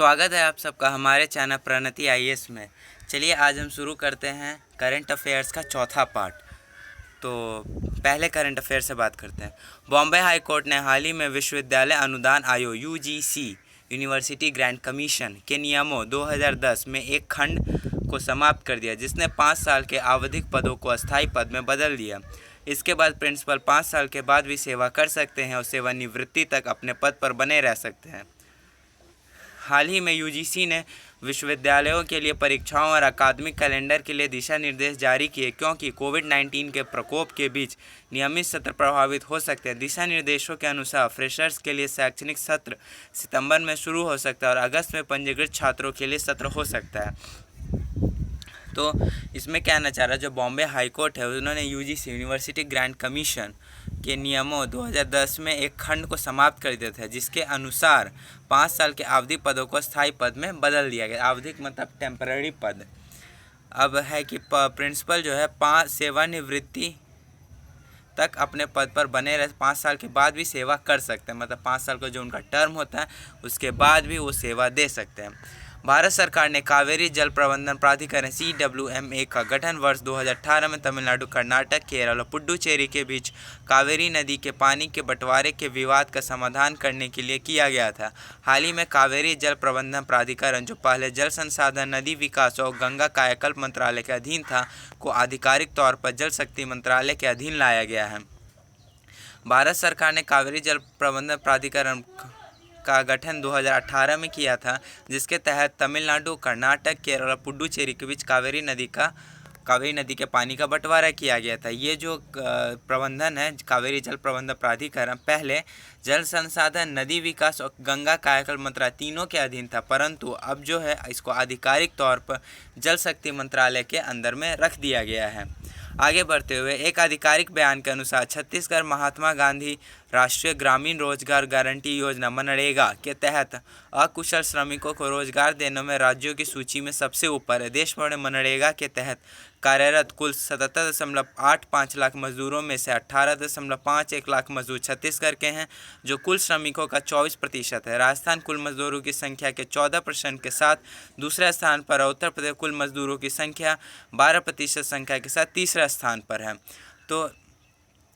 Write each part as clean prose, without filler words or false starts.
स्वागत है आप सबका हमारे चैनल प्रणति आईएएस में। चलिए आज हम शुरू करते हैं करंट अफेयर्स का चौथा पार्ट। तो पहले करंट अफेयर से बात करते हैं। बॉम्बे हाई कोर्ट ने हाल ही में विश्वविद्यालय अनुदान आयोग यूजीसी यूनिवर्सिटी ग्रांट कमीशन के नियमों 2010 में एक खंड को समाप्त कर दिया, जिसने 5 साल के आवधिक पदों को अस्थायी पद में बदल दिया। इसके बाद प्रिंसिपल 5 साल के बाद भी सेवा कर सकते हैं और सेवानिवृत्ति तक अपने पद पर बने रह सकते हैं। हाल ही में यूजीसी ने विश्वविद्यालयों के लिए परीक्षाओं और अकादमिक कैलेंडर के लिए दिशा निर्देश जारी किए, क्योंकि कोविड-19 के प्रकोप के बीच नियमित सत्र प्रभावित हो सकते हैं। दिशा निर्देशों के अनुसार फ्रेशर्स के लिए शैक्षणिक सत्र सितंबर में शुरू हो सकता है और अगस्त में पंजीकृत छात्रों के लिए सत्र हो सकता है। तो इसमें कहना चाह रहा है, जो बॉम्बे हाई कोर्ट है उन्होंने यूजीसी यूनिवर्सिटी ग्रांट कमीशन के नियमों 2010 में एक खंड को समाप्त कर दिया था, जिसके अनुसार 5 साल के आवधि पदों को स्थायी पद में बदल दिया गया। आवधिक मतलब टेम्पररी पद। अब है कि प्रिंसिपल जो है 5 सेवानिवृत्ति तक अपने पद पर बने रह 5 साल के बाद भी सेवा कर सकते हैं, मतलब 5 साल का जो उनका टर्म होता है उसके बाद भी वो सेवा दे सकते हैं। भारत सरकार ने कावेरी जल प्रबंधन प्राधिकरण CWMA का गठन वर्ष 2018 में तमिलनाडु, कर्नाटक, केरल और पुडुचेरी के बीच कावेरी नदी के पानी के बंटवारे के विवाद का समाधान करने के लिए किया गया था। हाल ही में कावेरी जल प्रबंधन प्राधिकरण, जो पहले जल संसाधन, नदी विकास और गंगा कायाकल्प मंत्रालय के अधीन था, को आधिकारिक तौर पर जल शक्ति मंत्रालय के अधीन लाया गया है। भारत सरकार ने कावेरी जल प्रबंधन प्राधिकरण का गठन 2018 में किया था, जिसके तहत तमिलनाडु, कर्नाटक, केरल और पुडुचेरी के बीच कावेरी नदी के पानी का बंटवारा किया गया था। ये जो प्रबंधन है, कावेरी जल प्रबंधन प्राधिकरण, पहले जल संसाधन, नदी विकास और गंगा कायाकल्प मंत्रालय तीनों के अधीन था, परंतु अब जो है इसको आधिकारिक तौर पर जल शक्ति मंत्रालय के अंदर में रख दिया गया है। आगे बढ़ते हुए एक आधिकारिक बयान के अनुसार छत्तीसगढ़ महात्मा गांधी राष्ट्रीय ग्रामीण रोजगार गारंटी योजना मनरेगा के तहत अकुशल श्रमिकों को रोजगार देने में राज्यों की सूची में सबसे ऊपर है। देश भर में मनरेगा के तहत कार्यरत कुल 77.85 लाख मजदूरों में से 18.51 लाख मजदूर छत्तीसगढ़ के हैं, जो कुल श्रमिकों का 24% है। राजस्थान कुल मजदूरों की संख्या के 14% के साथ दूसरे स्थान पर है। उत्तर प्रदेश कुल मजदूरों की संख्या 12% संख्या के साथ तीसरे स्थान पर है। तो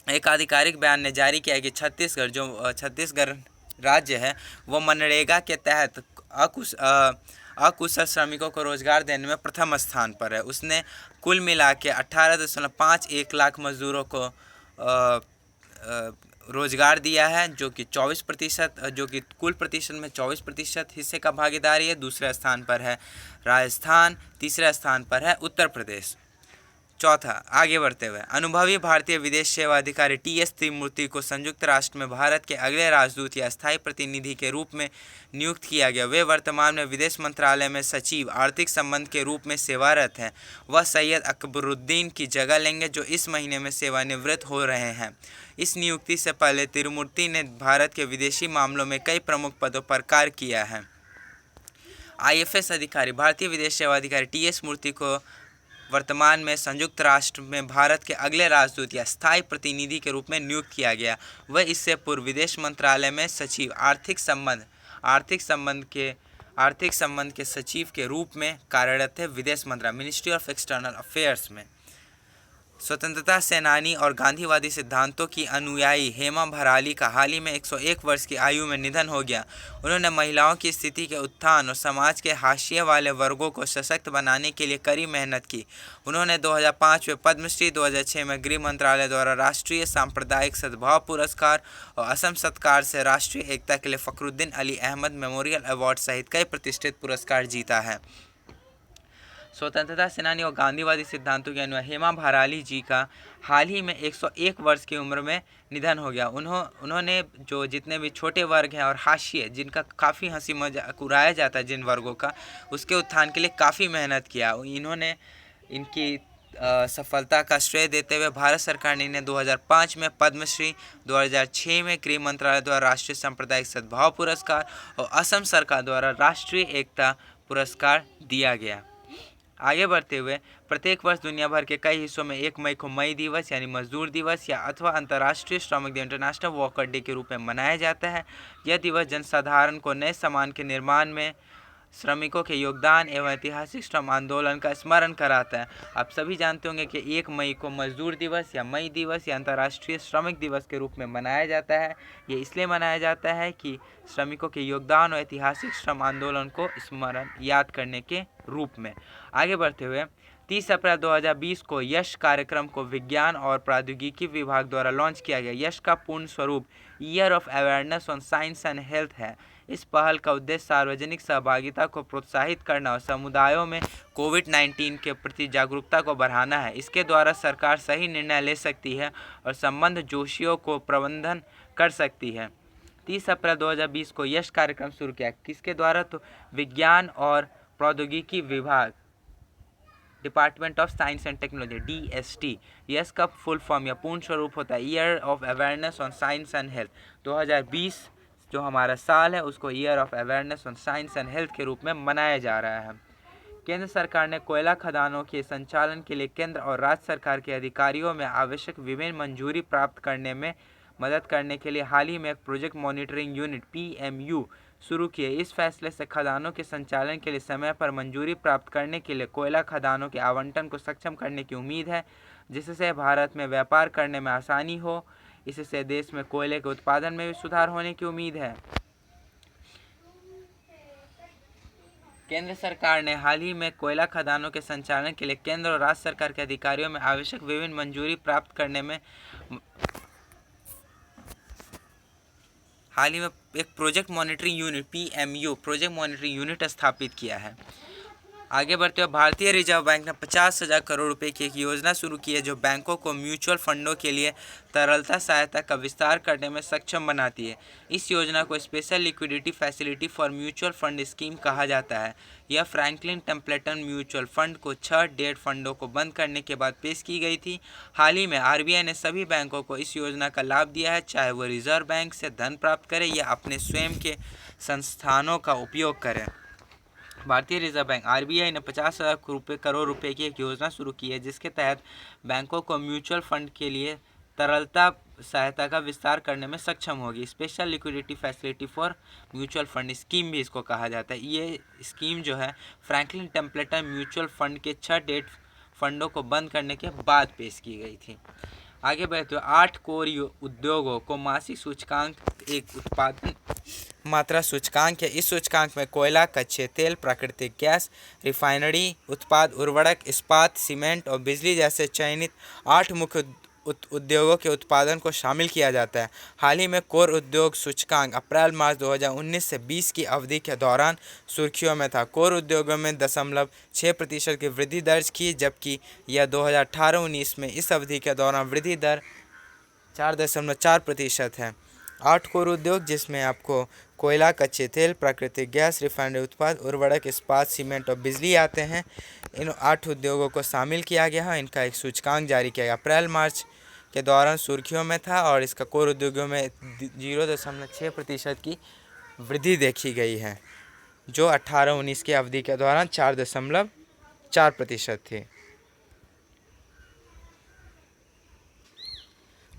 एक आधिकारिक बयान ने जारी किया कि छत्तीसगढ़ राज्य है वो मनरेगा के तहत अकुशल श्रमिकों को रोजगार देने में प्रथम स्थान पर है। उसने कुल मिला के 18.51 लाख मजदूरों को रोजगार दिया है, जो कि 24%, जो कि कुल प्रतिशत में 24% हिस्से का भागीदारी है। दूसरे स्थान पर है राजस्थान, तीसरे स्थान पर है उत्तर प्रदेश। चौथा, आगे बढ़ते हुए अनुभवी भारतीय विदेश सेवा अधिकारी TS त्रिमूर्ति को संयुक्त राष्ट्र में भारत के अगले राजदूत या स्थायी प्रतिनिधि के रूप में नियुक्त किया गया। वे वर्तमान में विदेश मंत्रालय में सचिव आर्थिक संबंध के रूप में सेवारत हैं। वह सैयद अकबरुद्दीन की जगह लेंगे, जो इस महीने में सेवानिवृत्त हो रहे हैं। इस नियुक्ति से पहले त्रिमूर्ति ने भारत के विदेशी मामलों में कई प्रमुख पदों पर कार्य किया है। IFS अधिकारी भारतीय विदेश सेवा अधिकारी TS मूर्ति को वर्तमान में संयुक्त राष्ट्र में भारत के अगले राजदूत या स्थायी प्रतिनिधि के रूप में नियुक्त किया गया। वह इससे पूर्व विदेश मंत्रालय में सचिव आर्थिक संबंध के सचिव के रूप में कार्यरत थे। विदेश मंत्रालय मिनिस्ट्री ऑफ एक्सटर्नल अफेयर्स में। स्वतंत्रता सेनानी और गांधीवादी सिद्धांतों की अनुयायी हेमा भराली का हाल ही में 101 वर्ष की आयु में निधन हो गया। उन्होंने महिलाओं की स्थिति के उत्थान और समाज के हाशिए वाले वर्गों को सशक्त बनाने के लिए कड़ी मेहनत की। उन्होंने 2005 में पद्मश्री, 2006 में गृह मंत्रालय द्वारा राष्ट्रीय सांप्रदायिक सद्भाव पुरस्कार और असम सरकार से राष्ट्रीय एकता के लिए फखरुद्दीन अली अहमद मेमोरियल अवार्ड सहित कई प्रतिष्ठित पुरस्कार जीता है। स्वतंत्रता सेनानी और गांधीवादी सिद्धांतों के अनुयायी हेमा भराली जी का हाल ही में 101 वर्ष की उम्र में निधन हो गया। उन्होंने जो जितने भी छोटे वर्ग हैं और हाशिए, जिनका काफ़ी हंसी मजाक उड़ाया जाता है जिन वर्गों का, उसके उत्थान के लिए काफ़ी मेहनत किया। इन्होंने इनकी सफलता का श्रेय देते हुए भारत सरकार ने इन्हें 2005 में पद्मश्री, 2006 में गृह मंत्रालय द्वारा राष्ट्रीय सांप्रदायिक सद्भाव पुरस्कार और असम सरकार द्वारा राष्ट्रीय एकता पुरस्कार दिया गया। आगे बढ़ते हुए प्रत्येक वर्ष दुनिया भर के कई हिस्सों में 1 मई को मई दिवस यानी मजदूर दिवस या अथवा अंतर्राष्ट्रीय श्रमिक दिवस इंटरनेशनल वर्कर डे के रूप में मनाया जाता है। यह दिवस जनसाधारण को नए सामान के निर्माण में श्रमिकों के योगदान एवं ऐतिहासिक श्रम आंदोलन का स्मरण कराता है। आप सभी जानते होंगे कि 1 मई को मजदूर दिवस या मई दिवस या अंतर्राष्ट्रीय श्रमिक दिवस के रूप में मनाया जाता है। ये इसलिए मनाया जाता है कि श्रमिकों के योगदान और ऐतिहासिक श्रम आंदोलन को स्मरण याद करने के रूप में। आगे बढ़ते हुए 30 अप्रैल 2020 को यश कार्यक्रम को विज्ञान और प्रौद्योगिकी विभाग द्वारा लॉन्च किया गया। यश का पूर्ण स्वरूप year of awareness on science and health है। इस पहल का उद्देश्य सार्वजनिक सहभागिता को प्रोत्साहित करना और समुदायों में कोविड-19 के प्रति जागरूकता को बढ़ाना है। इसके द्वारा सरकार सही निर्णय ले सकती है और संबंध जोशियों को प्रबंधन कर सकती है। 30 अप्रैल 2020 को यश कार्यक्रम शुरू किया किसके द्वारा? तो विज्ञान और प्रौद्योगिकी विभाग, department of science and technology, DST। Yes का फुल फॉर्म या पूर्ण स्वरूप होता है year of awareness on science and health. 2020 जो हमारा साल है उसको year of awareness on science and health के रूप में मनाया जा रहा है। केंद्र सरकार ने कोयला खदानों के संचालन के लिए केंद्र और राज्य सरकार के अधिकारियों में आवश्यक विभिन्न मंजूरी प्राप्त करने में मदद करने के लिए हाल ही में एक प्रोजेक्ट मॉनिटरिंग यूनिट PMU शुरू किए। इस फैसले से खदानों के संचालन के लिए समय पर मंजूरी प्राप्त करने के लिए कोयला खदानों के आवंटन को सक्षम करने की उम्मीद है, जिससे भारत में व्यापार करने में आसानी हो। इससे देश में कोयले के उत्पादन में भी सुधार होने की उम्मीद है। केंद्र सरकार ने हाल ही में कोयला खदानों के संचालन के लिए केंद्र और राज्य सरकार के अधिकारियों में आवश्यक विभिन्न मंजूरी प्राप्त करने में हाल ही में एक project monitoring unit PMU project monitoring unit स्थापित किया है। आगे बढ़ते हुए भारतीय रिजर्व बैंक ने 50,000 करोड़ रुपए की एक योजना शुरू की है जो बैंकों को म्यूचुअल फंडों के लिए तरलता सहायता का विस्तार करने में सक्षम बनाती है। इस योजना को special liquidity facility for mutual fund scheme कहा जाता है। यह फ्रैंकलिन टेम्पलेटन म्यूचुअल फंड को 6 डेट फंडों को बंद करने के बाद पेश की गई थी। हाल ही में RBI ने सभी बैंकों को इस योजना का लाभ दिया है, चाहे वो रिजर्व बैंक से धन प्राप्त करें या अपने स्वयं के संस्थानों का उपयोग करें। भारतीय रिजर्व बैंक RBI ने 50,000 करोड़ रुपए की एक योजना शुरू की है जिसके तहत बैंकों को म्यूचुअल फंड के लिए तरलता सहायता का विस्तार करने में सक्षम होगी। Special liquidity facility for mutual fund scheme भी इसको कहा जाता है। ये स्कीम जो है फ्रैंकलिन टेम्पलेटन म्यूचुअल फंड के 6 डेट फंडों को बंद करने के बाद पेश की गई थी। आगे बढ़ते हुए 8 कोर उद्योगों को मासिक सूचकांक एक उत्पादन मात्रा सूचकांक है। इस सूचकांक में कोयला, कच्चे तेल, प्राकृतिक गैस, रिफाइनरी उत्पाद, उर्वरक, इस्पात, सीमेंट और बिजली जैसे चयनित 8 मुख्य उद्योगों के उत्पादन को शामिल किया जाता है। हाल ही में कोर उद्योग सूचकांक अप्रैल-मार्च 2019 से 20 की अवधि के दौरान सुर्खियों में था। कोर उद्योगों में 0.6% की वृद्धि दर्ज की, जबकि यह 2018-19 में इस अवधि के दौरान वृद्धि दर 4.4% है। 8 कोर उद्योग जिसमें आपको कोयला, कच्चे तेल, प्राकृतिक गैस, रिफाइनरी उत्पाद, उर्वरक, इस्पात, सीमेंट और बिजली आते हैं। इन 8 उद्योगों को शामिल किया गया है। इनका एक सूचकांक जारी किया गया अप्रैल-मार्च के दौरान सुर्खियों में था और इसका कोर उद्योगों में 0.6% की वृद्धि देखी गई है, जो 18-19 की अवधि के दौरान 4.4% थी।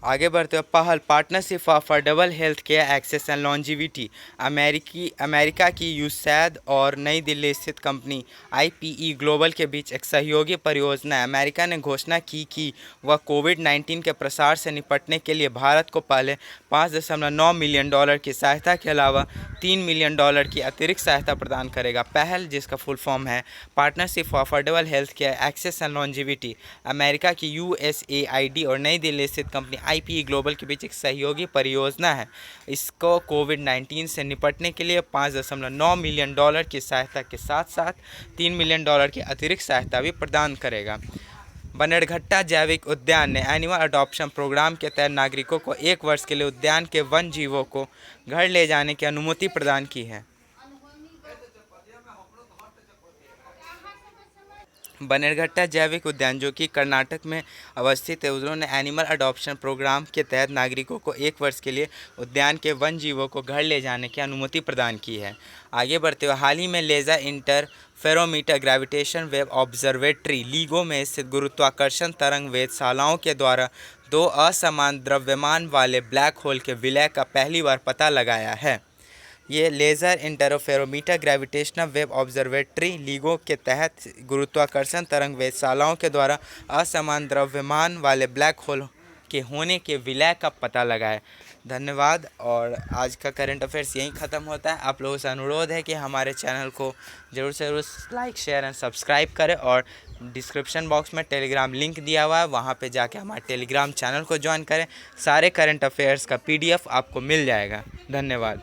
आगे बढ़ते हुए Pahal partnership for affordable health care access and longevity. America की USAID और नई दिल्ली स्थित कंपनी IPE ग्लोबल के बीच एक सहयोगी परियोजना है। अमेरिका ने घोषणा की कि वह कोविड-19 के प्रसार से निपटने के लिए भारत को पहले $5.9 मिलियन की सहायता के अलावा $3 मिलियन की अतिरिक्त सहायता प्रदान करेगा। पहल, जिसका फुल फॉर्म है partnership for affordable health care access and longevity, America की USAID और नई दिल्ली स्थित कंपनी IPE ग्लोबल के बीच एक सहयोगी परियोजना है। इसको कोविड-19 से निपटने के लिए $5.9 मिलियन की सहायता के साथ साथ $3 मिलियन की अतिरिक्त सहायता भी प्रदान करेगा। बनेड़घट्टा जैविक उद्यान ने एनिमल अडॉप्शन प्रोग्राम के तहत नागरिकों को 1 वर्ष के लिए उद्यान के वन्य जीवों को घर ले जाने की अनुमति प्रदान की है। बनेड़घट्टा जैविक उद्यान, जो कि कर्नाटक में अवस्थित है, उन्होंने एनिमल अडॉप्शन प्रोग्राम के तहत नागरिकों को 1 वर्ष के लिए उद्यान के वन्य जीवों को घर ले जाने की अनुमति प्रदान की है। आगे बढ़ते हुए हाल ही में laser interferometer gravitation wave observatory LIGO में स्थित गुरुत्वाकर्षण तरंग वेधशालाओं के द्वारा 2 असमान द्रव्यमान वाले ब्लैक होल के विलय का पहली बार पता लगाया है। ये laser interferometer gravitational wave observatory LIGO के तहत गुरुत्वाकर्षण तरंग वेधशालाओं के द्वारा असमान द्रव्यमान वाले ब्लैक होल के होने के विलय का पता लगाए। धन्यवाद। और आज का करंट अफेयर्स यहीं ख़त्म होता है। आप लोगों से अनुरोध है कि हमारे चैनल को ज़रूर से ज़रूर लाइक शेयर एंड सब्सक्राइब करें, और डिस्क्रिप्शन बॉक्स में टेलीग्राम लिंक दिया हुआ है, वहाँ पे जाके हमारे टेलीग्राम चैनल को ज्वाइन करें। सारे करंट अफेयर्स का PDF आपको मिल जाएगा। धन्यवाद।